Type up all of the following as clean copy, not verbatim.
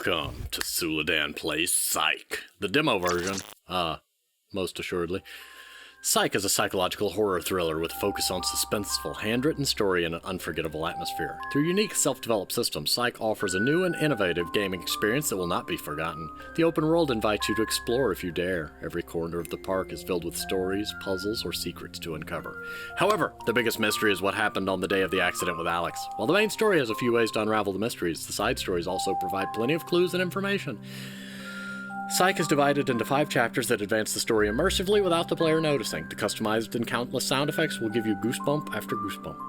Welcome to Suladan Plays Psych, the demo version, most assuredly. Psych is a psychological horror thriller with a focus on suspenseful, handwritten story and an unforgettable atmosphere. Through unique self-developed systems, Psych offers a new and innovative gaming experience that will not be forgotten. The open world invites you to explore if you dare. Every corner of the park is filled with stories, puzzles, or secrets to uncover. However, the biggest mystery is what happened on the day of the accident with Alex. While the main story has a few ways to unravel the mysteries, the side stories also provide plenty of clues and information. Psych is divided into 5 chapters that advance the story immersively without the player noticing. The customized and countless sound effects will give you goosebump after goosebump.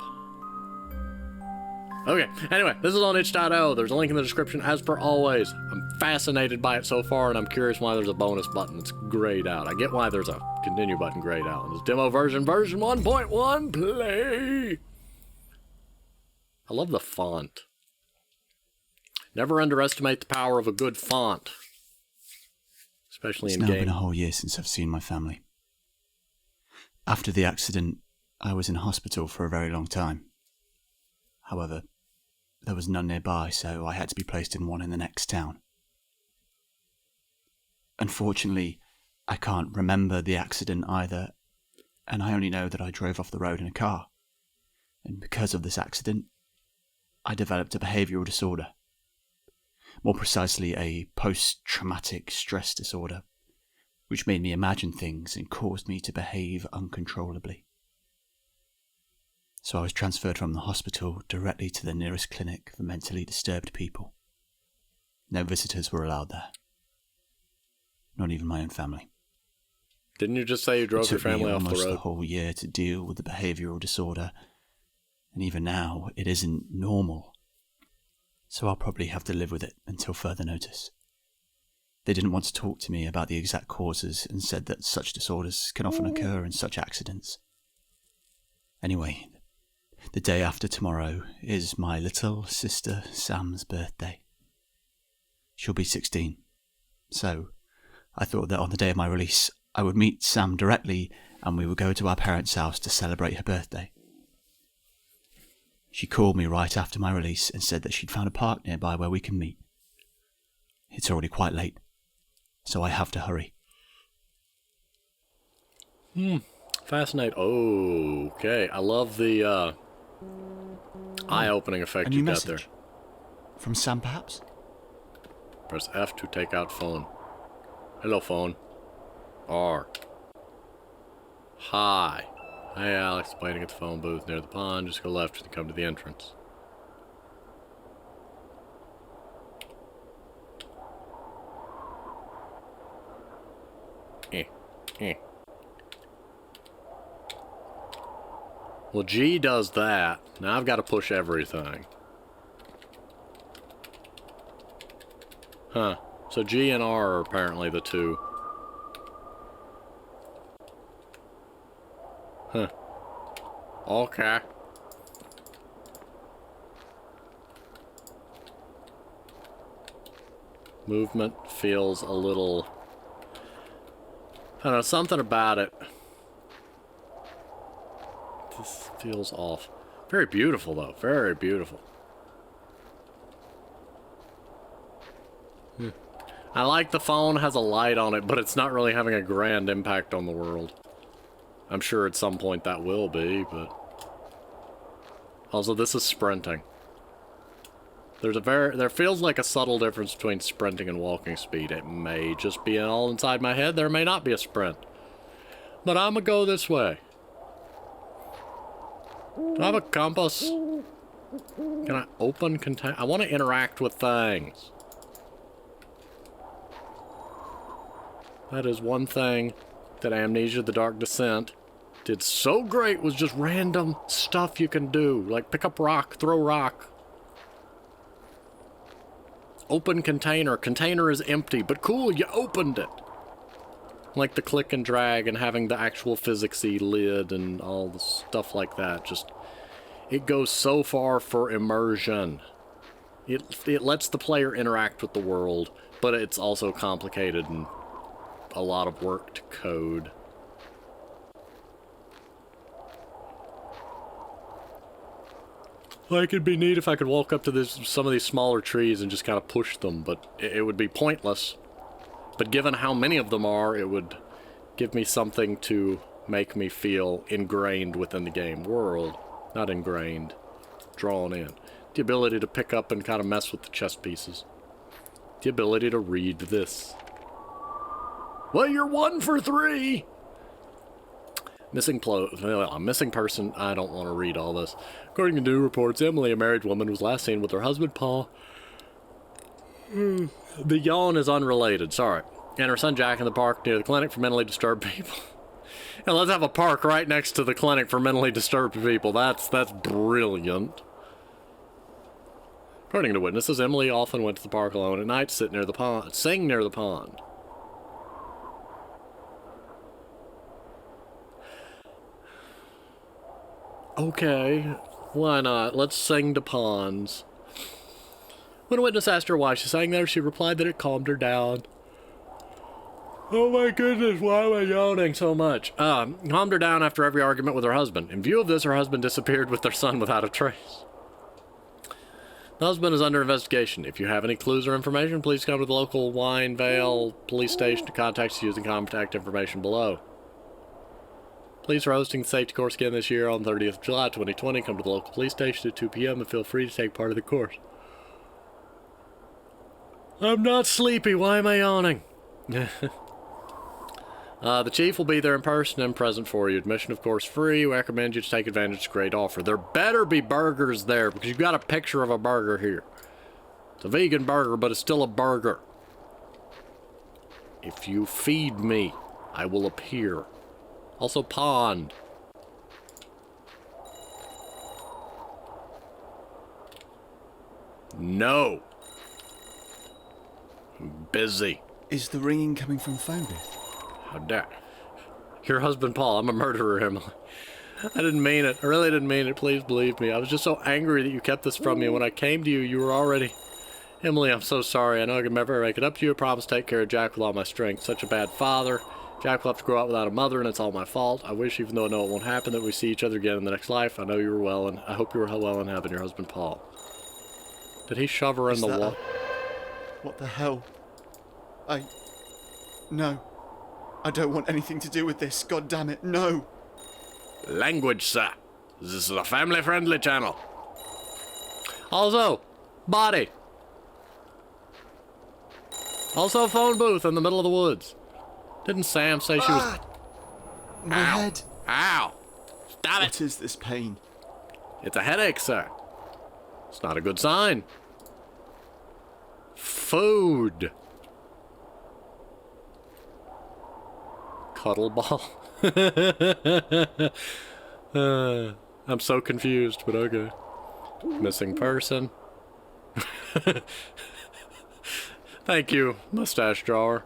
Okay, anyway, this is on itch.io. There's a link in the description as per always. I'm fascinated by it so far, and I'm curious why there's a bonus button. It's grayed out. I get why there's a continue button grayed out. This demo version 1.1, play! I love the font. Never underestimate the power of a good font. Especially in game. It's now been a whole year since I've seen my family. After the accident, I was in hospital for a very long time. However, there was none nearby, so I had to be placed in one in the next town. Unfortunately, I can't remember the accident either, and I only know that I drove off the road in a car. And because of this accident, I developed a behavioural disorder. More precisely, a post-traumatic stress disorder, which made me imagine things and caused me to behave uncontrollably. So I was transferred from the hospital directly to the nearest clinic for mentally disturbed people. No visitors were allowed there. Not even my own family. Didn't you just say you drove your family off the road? It took me almost the whole year to deal with the behavioural disorder, and even now, it isn't normal. So I'll probably have to live with it until further notice. They didn't want to talk to me about the exact causes and said that such disorders can often occur in such accidents. Anyway, the day after tomorrow is my little sister Sam's birthday. She'll be 16, so I thought that on the day of my release I would meet Sam directly and we would go to our parents' house to celebrate her birthday. She called me right after my release and said that she'd found a park nearby where we can meet. It's already quite late, so I have to hurry. Fascinating. Okay, I love the eye-opening effect you got there. From Sam, perhaps? Press F to take out phone. Hello, phone. R. Hi. Hey, Alex, waiting at the phone booth near the pond. Just go left and come to the entrance. Well, G does that. Now I've got to push everything. Huh. So G and R are apparently the two. Huh. Okay. Movement feels a little... I don't know, something about it. This feels off. Very beautiful, though. Very beautiful. I like the phone has a light on it, but it's not really having a grand impact on the world. I'm sure at some point that will be, but... Also, this is sprinting. There feels like a subtle difference between sprinting and walking speed. It may just be all inside my head. There may not be a sprint. But I'm gonna go this way. Do I have a compass? Can I open contain? I want to interact with things. That is one thing that Amnesia: The Dark Descent did so great, was just random stuff you can do. Like pick up rock, throw rock. Open container. Container is empty, but cool, you opened it. Like the click and drag and having the actual physicsy lid and all the stuff like that. Just, it goes so far for immersion. It lets the player interact with the world, but it's also complicated and a lot of work to code. Like, it'd be neat if I could walk up to some of these smaller trees and just kind of push them, but it would be pointless. But given how many of them are, it would give me something to make me feel ingrained within the game world. Not ingrained. Drawn in. The ability to pick up and kind of mess with the chess pieces. The ability to read this. Well, you're 1 for 3! Missing person. I don't want to read all this. According to new reports, Emily, a married woman, was last seen with her husband, Paul. The yawn is unrelated, sorry. And her son, Jack, in the park near the clinic for mentally disturbed people. And let's have a park right next to the clinic for mentally disturbed people. That's brilliant. According to witnesses, Emily often went to the park alone at night, sing near the pond. Okay, why not? Let's sing to ponds. When a witness asked her why she sang there, she replied that it calmed her down. Oh my goodness, why am I yawning so much? Calmed her down after every argument with her husband. In view of this, her husband disappeared with their son without a trace. The husband is under investigation. If you have any clues or information, please come to the local Winevale police station to contact us using contact information below. Police are hosting the safety course again this year on 30th of July 2020. Come to the local police station at 2 p.m. and feel free to take part of the course. I'm not sleepy. Why am I yawning? The chief will be there in person and present for you. Admission, of course, free. We recommend you to take advantage of this great offer. There better be burgers there, because you've got a picture of a burger here. It's a vegan burger, but it's still a burger. If you feed me, I will appear. Also, pond. No. I'm busy. Is the ringing coming from phone booth? How dare. Your husband, Paul. I'm a murderer, Emily. I didn't mean it. I really didn't mean it. Please believe me. I was just so angry that you kept this from me. When I came to you, you were already... Emily, I'm so sorry. I know I can never make it up to you. I promise to take care of Jack with all my strength. Such a bad father. Jack will have to grow up without a mother, and it's all my fault. I wish, even though I know it won't happen, that we see each other again in the next life. I know you were well, and I hope you were well in heaven. Your husband, Paul. Did he shove her in the wall? What the hell? No. I don't want anything to do with this. God damn it, no. Language, sir. This is a family-friendly channel. Also, body. Also, phone booth in the middle of the woods. Didn't Sam say she was... My head. Ow! Stop it! What is this pain? It's a headache, sir. It's not a good sign. Food. Cuddle ball. I'm so confused, but okay. Missing person. Thank you, mustache drawer.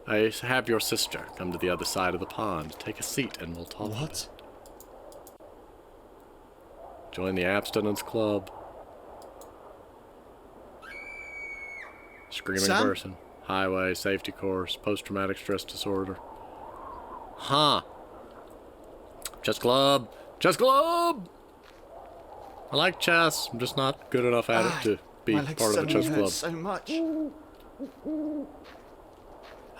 I have your sister come to the other side of the pond. Take a seat and we'll talk. What? Join the abstinence club. Screaming Sam? person. Highway, safety course, post-traumatic stress disorder. Huh. Chess club. Chess club! I like chess. I'm just not good enough at it to be part of a chess club. So much.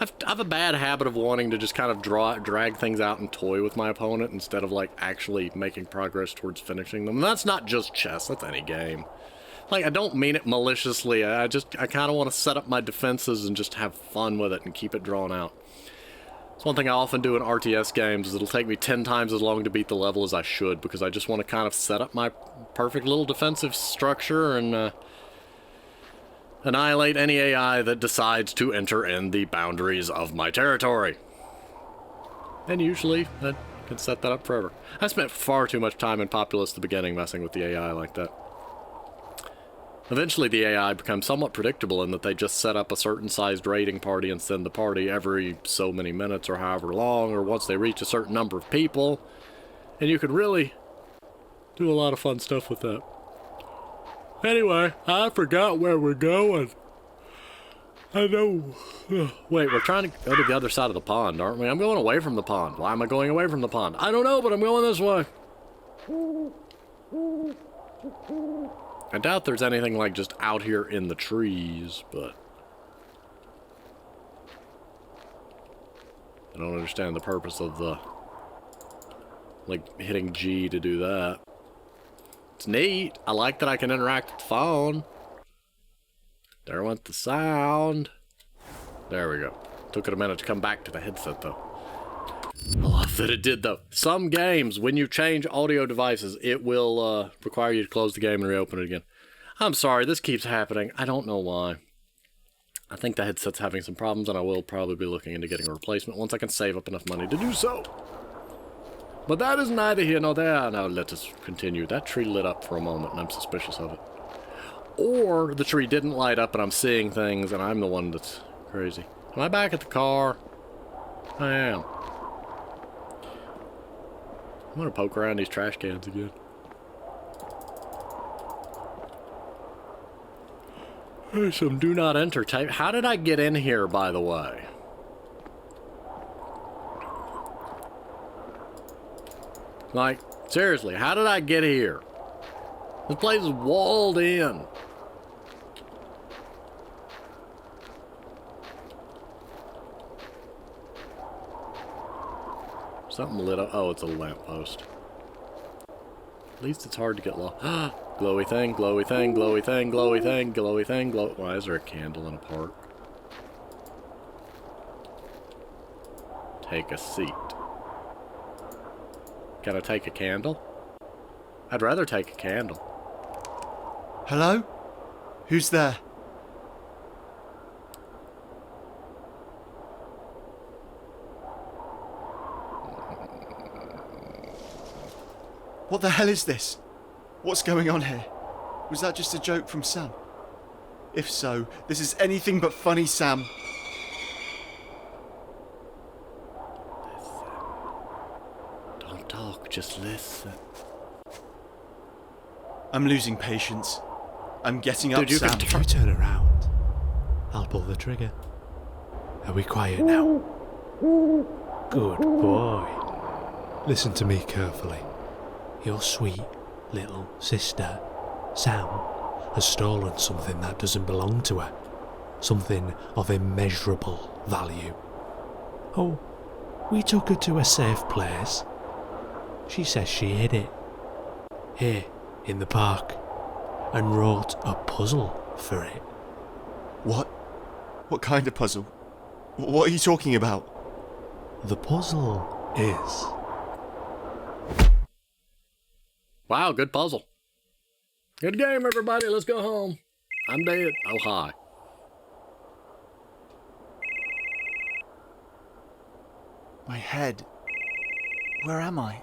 I have a bad habit of wanting to just kind of drag things out and toy with my opponent instead of, like, actually making progress towards finishing them. And that's not just chess, that's any game. Like, I don't mean it maliciously, I kind of want to set up my defenses and just have fun with it and keep it drawn out. It's one thing I often do in RTS games, is it'll take me 10 times as long to beat the level as I should, because I just want to kind of set up my perfect little defensive structure and, annihilate any AI that decides to enter in the boundaries of my territory. And usually, I can set that up forever. I spent far too much time in Populous at the beginning messing with the AI like that. Eventually, the AI becomes somewhat predictable in that they just set up a certain sized raiding party and send the party every so many minutes or however long, or once they reach a certain number of people. And you could really do a lot of fun stuff with that. Anyway, I forgot where we're going. I know. Wait, we're trying to go to the other side of the pond, aren't we? I'm going away from the pond. Why am I going away from the pond? I don't know, but I'm going this way. I doubt there's anything like just out here in the trees, but I don't understand the purpose of the, like, hitting G to do that. It's neat. I like that I can interact with the phone. There went the sound. There we go. Took it a minute to come back to the headset, though. I love that it did, though. Some games, when you change audio devices, it will require you to close the game and reopen it again. I'm sorry, this keeps happening. I don't know why. I think the headset's having some problems, and I will probably be looking into getting a replacement once I can save up enough money to do so. But that is neither here nor there. Now let us continue. That tree lit up for a moment, and I'm suspicious of it. Or the tree didn't light up, and I'm seeing things, and I'm the one that's crazy. Am I back at the car? I am. I'm gonna poke around these trash cans again. There's some do not enter tape. How did I get in here, by the way? Like, seriously, how did I get here? This place is walled in. Something lit up. Oh, it's a lamppost. At least it's hard to get lost. Glowy thing, glowy thing, glowy thing, glowy thing, glowy thing, glow. Why is there a candle in a park? Take a seat. Can I take a candle? I'd rather take a candle. Hello? Who's there? What the hell is this? What's going on here? Was that just a joke from Sam? If so, this is anything but funny, Sam. Don't talk, just listen. I'm losing patience. I'm getting up, Dude, you Sam. can You turn around. I'll pull the trigger. Are we quiet now? Good boy. Listen to me carefully. Your sweet little sister, Sam, has stolen something that doesn't belong to her. Something of immeasurable value. Oh, we took her to a safe place. She says she hid it. Here, in the park. And wrote a puzzle for it. What? What kind of puzzle? What are you talking about? The puzzle is... Wow, good puzzle. Good game, everybody. Let's go home. I'm dead. Oh, hi. My head. Where am I?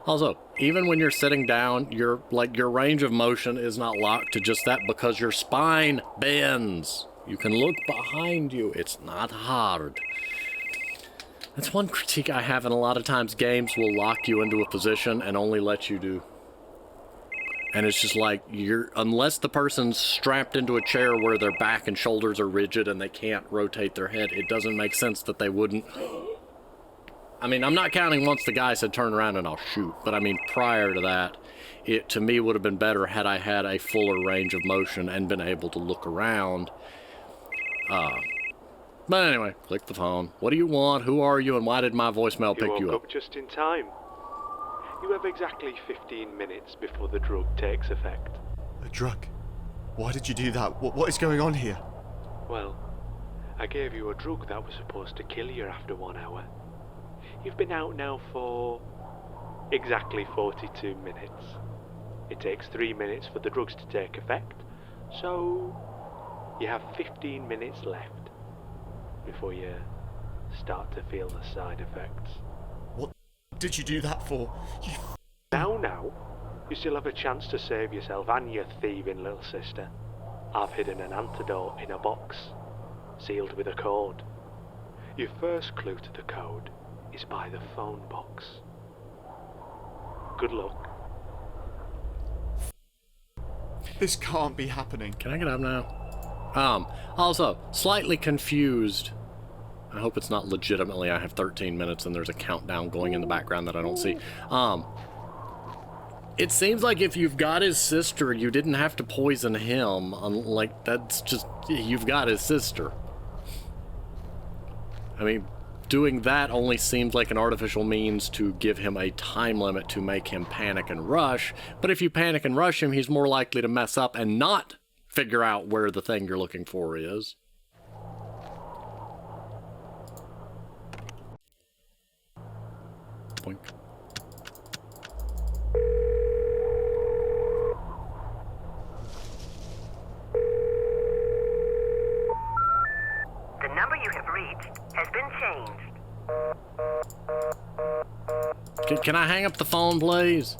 Also, even when you're sitting down, your range of motion is not locked to just that because your spine bends. You can look behind you. It's not hard. That's one critique I have, and a lot of times games will lock you into a position and only let you do. And it's just like, unless the person's strapped into a chair where their back and shoulders are rigid and they can't rotate their head, it doesn't make sense that they wouldn't. I mean, I'm not counting once the guy said turn around and I'll shoot, but I mean, prior to that, it to me would have been better had I had a fuller range of motion and been able to look around. But anyway, click the phone. What do you want? Who are you? And why did my voicemail pick you woke up? up just in time. You have exactly 15 minutes before the drug takes effect. A drug? Why did you do that? What is going on here? Well, I gave you a drug that was supposed to kill you after 1 hour. You've been out now for exactly 42 minutes. It takes 3 minutes for the drugs to take effect, so you have 15 minutes left before you start to feel the side effects. What did you do that for? Now, you still have a chance to save yourself and your thieving little sister. I've hidden an antidote in a box, sealed with a code. Your first clue to the code is by the phone box. Good luck. This can't be happening. Can I get up now? Also, slightly confused. I hope it's not legitimately I have 13 minutes and there's a countdown going in the background that I don't see. It seems like if you've got his sister, you didn't have to poison him. Like, that's just... You've got his sister. I mean, doing that only seems like an artificial means to give him a time limit to make him panic and rush. But if you panic and rush him, he's more likely to mess up and not figure out where the thing you're looking for is. Boink. The number you have reached has been changed. Can I hang up the phone, please?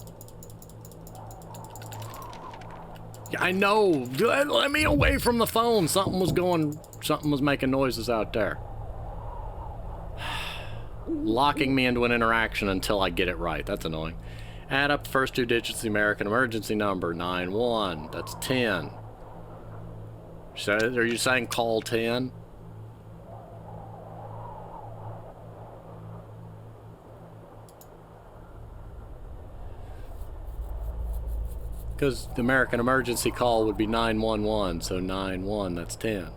Yeah, I know. Let me away from the phone. Something was making noises out there. Locking me into an interaction until I get it right. That's annoying. Add up the first 2 digits of the American emergency number, 91. That's 10. Are you saying call 10? Because the American emergency call would be 911, so 91, that's 10.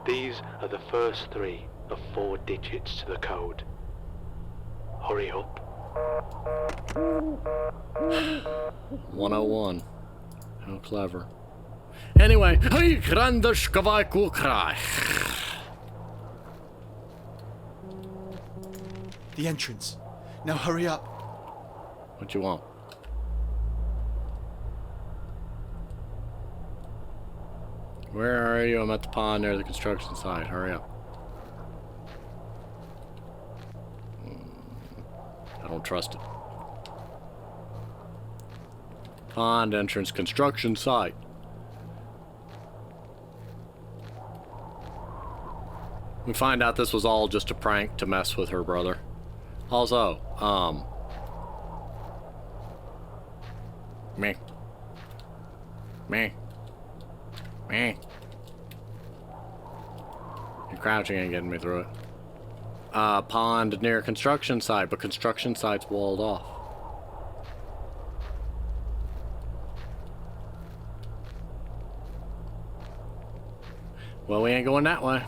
These are the first 3 of 4 digits to the code. Hurry up. 101. How clever. Anyway, hey, Grandeshkavai Kukrai. The entrance. Now hurry up. What you want? Where are you? I'm at the pond near the construction site. Hurry up. I don't trust it. Pond entrance construction site. We find out this was all just a prank to mess with her brother. Also, me. You're crouching and getting me through it. Pond near construction site, but construction site's walled off. Well, we ain't going that way.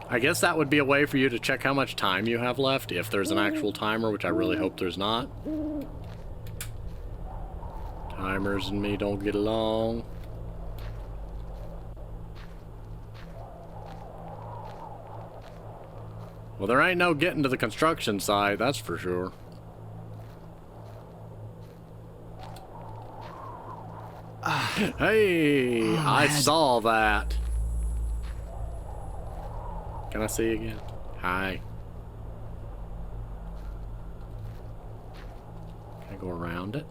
I guess that would be a way for you to check how much time you have left, if there's an actual timer, which I really hope there's not. Timers and me don't get along. Well, there ain't no getting to the construction site, that's for sure. Hey, I saw that. Can I see you again? Hi. Can I go around it?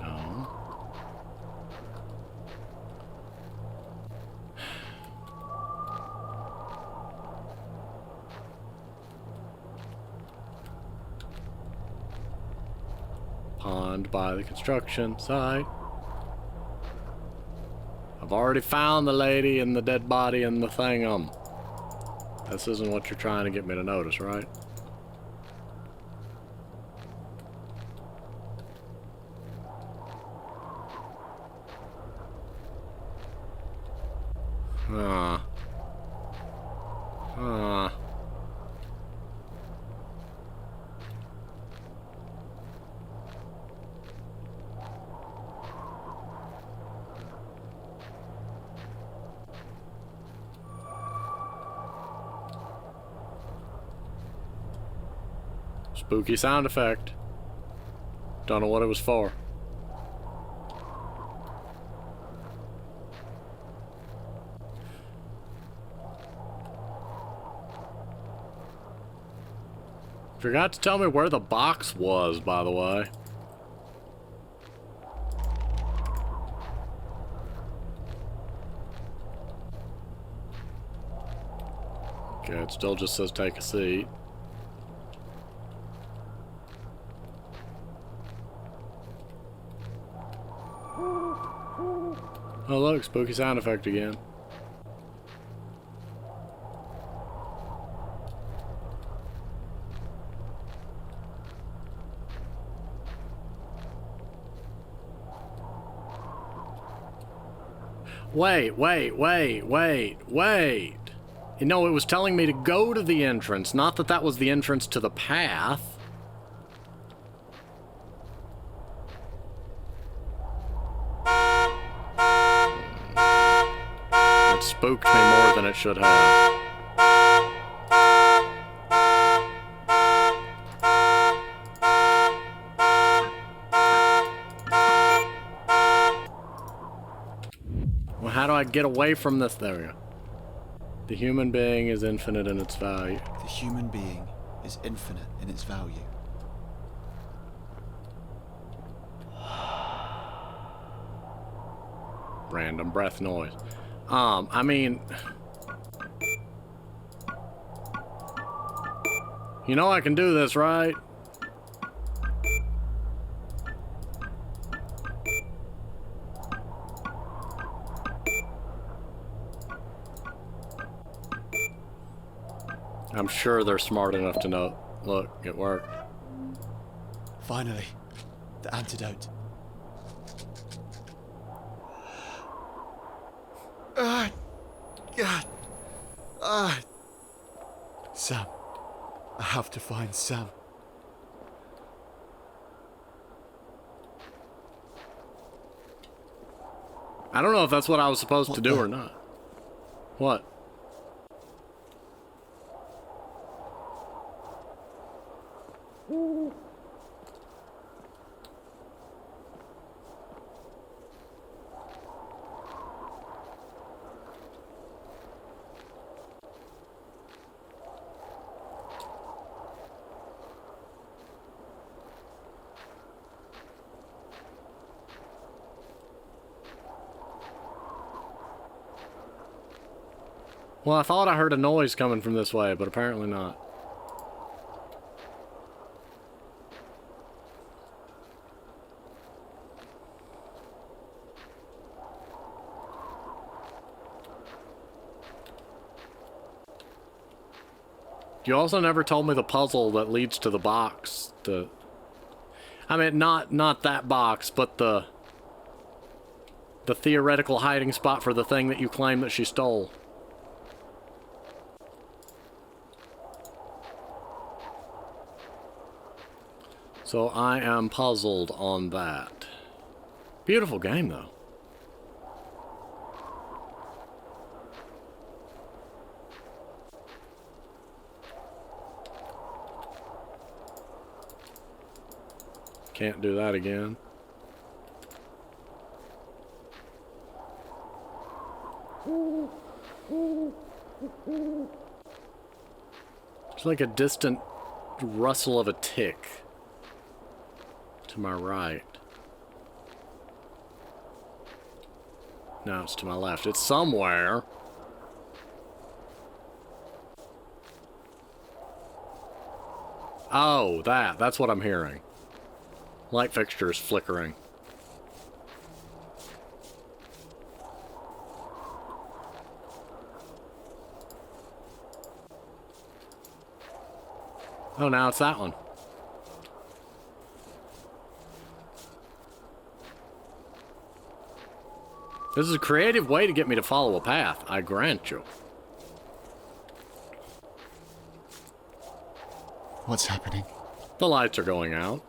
No. Pond by the construction site. I've already found the lady and the dead body and the thingum. This isn't what you're trying to get me to notice, right? Spooky sound effect. Don't know what it was for. Forgot to tell me where the box was, by the way. Okay, it still just says take a seat. Oh look, spooky sound effect again. Wait. You know, it was telling me to go to the entrance, not that that was the entrance to the path. It spooked me more than it should have. Well, how do I get away from this? There we go. The human being is infinite in its value. The human being is infinite in its value. Random breath noise. I mean... You know I can do this, right? I'm sure they're smart enough to know. Look, it worked. Finally, the antidote. Sam. I have to find Sam. I don't know if that's what I was supposed to do or not. What? Well, I thought I heard a noise coming from this way, but apparently not. You also never told me the puzzle that leads to the box. I mean, not that box, but the theoretical hiding spot for the thing that you claim that she stole. So I am puzzled on that. Beautiful game, though. Can't do that again. It's like a distant rustle of a tick to my right. No, it's to my left. It's somewhere. Oh, that's what I'm hearing. Light fixtures flickering. Oh, now it's that one. This is a creative way to get me to follow a path, I grant you. What's happening? The lights are going out.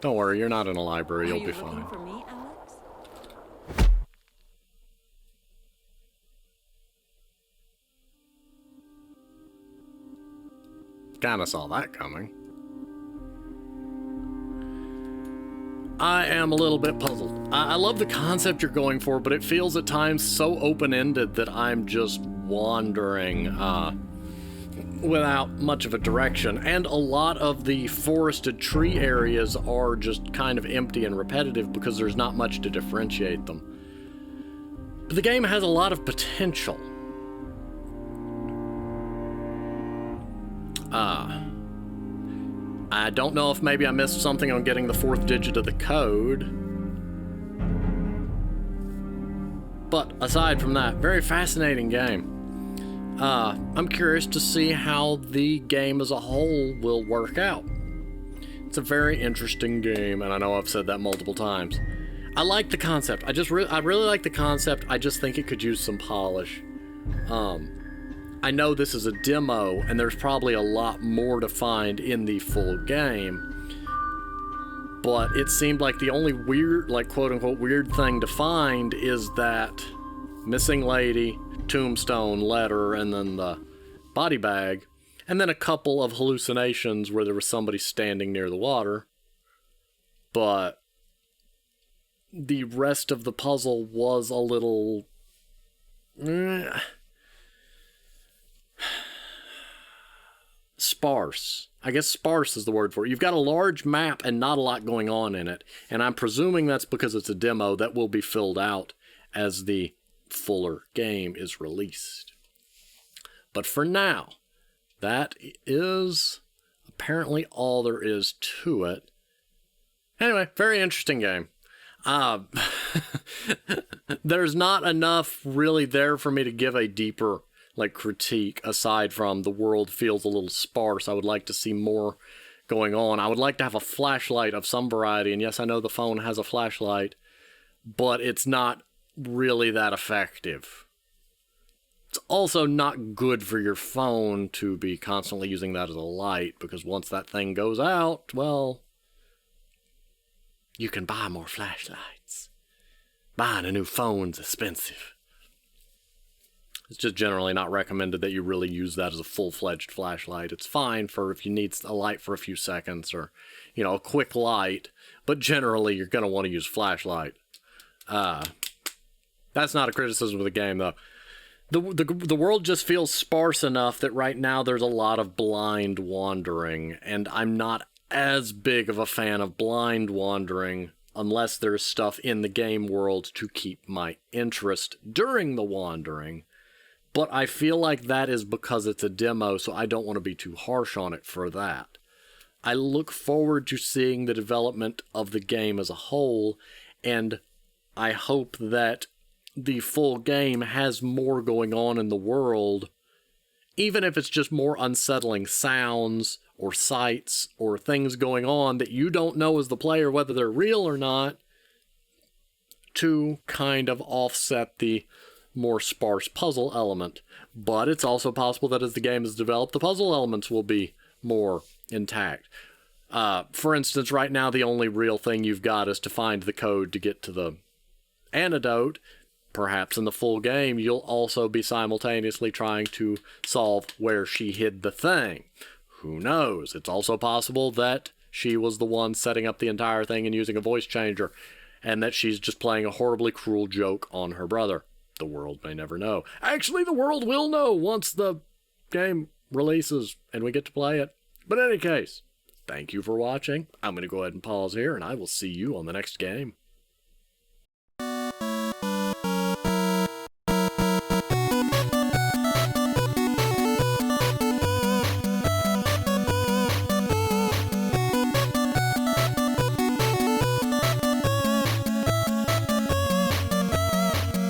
Don't worry, you're not in a library, you'll be fine. Are you looking for me, Alex? Kinda saw that coming. I am a little bit puzzled. I love the concept you're going for, but it feels at times so open-ended that I'm just wandering without much of a direction. And a lot of the forested tree areas are just kind of empty and repetitive because there's not much to differentiate them. But the game has a lot of potential. I don't know if maybe I missed something on getting the 4th digit of the code. But aside from that, very fascinating game. I'm curious to see how the game as a whole will work out. It's a very interesting game, and I know I've said that multiple times. I like the concept. I really like the concept. I just think it could use some polish. I know this is a demo, and there's probably a lot more to find in the full game. But it seemed like the only weird, like quote-unquote weird thing to find is that missing lady, tombstone, letter, and then the body bag, and then a couple of hallucinations where there was somebody standing near the water. But the rest of the puzzle was a little... sparse. I guess sparse is the word for it. You've got a large map and not a lot going on in it, and I'm presuming that's because it's a demo that will be filled out as the fuller game is released. But for now, that is apparently all there is to it. Anyway, very interesting game. There's not enough really there for me to give a deeper critique aside from the world feels a little sparse. I would like to see more going on. I would like to have a flashlight of some variety, and yes, I know the phone has a flashlight, but it's not really that effective. It's also not good for your phone to be constantly using that as a light, because once that thing goes out, well, you can buy more flashlights. Buying a new phone's expensive. It's just generally not recommended that you really use that as a full-fledged flashlight. It's fine for if you need a light for a few seconds or, a quick light, but generally you're going to want to use flashlight. That's not a criticism of the game, though. The world just feels sparse enough that right now there's a lot of blind wandering, and I'm not as big of a fan of blind wandering unless there's stuff in the game world to keep my interest during the wandering. But I feel like that is because it's a demo, so I don't want to be too harsh on it for that. I look forward to seeing the development of the game as a whole, and I hope that the full game has more going on in the world, even if it's just more unsettling sounds or sights or things going on that you don't know as the player whether they're real or not, to kind of offset the more sparse puzzle element. But it's also possible that as the game is developed, the puzzle elements will be more intact. For instance, right now the only real thing you've got is to find the code to get to the antidote. Perhaps in the full game you'll also be simultaneously trying to solve where she hid the thing. Who knows? It's also possible that she was the one setting up the entire thing and using a voice changer, and that she's just playing a horribly cruel joke on her brother. The world may never know. Actually, the world will know once the game releases and we get to play it. But in any case, thank you for watching. I'm going to go ahead and pause here, and I will see you on the next game.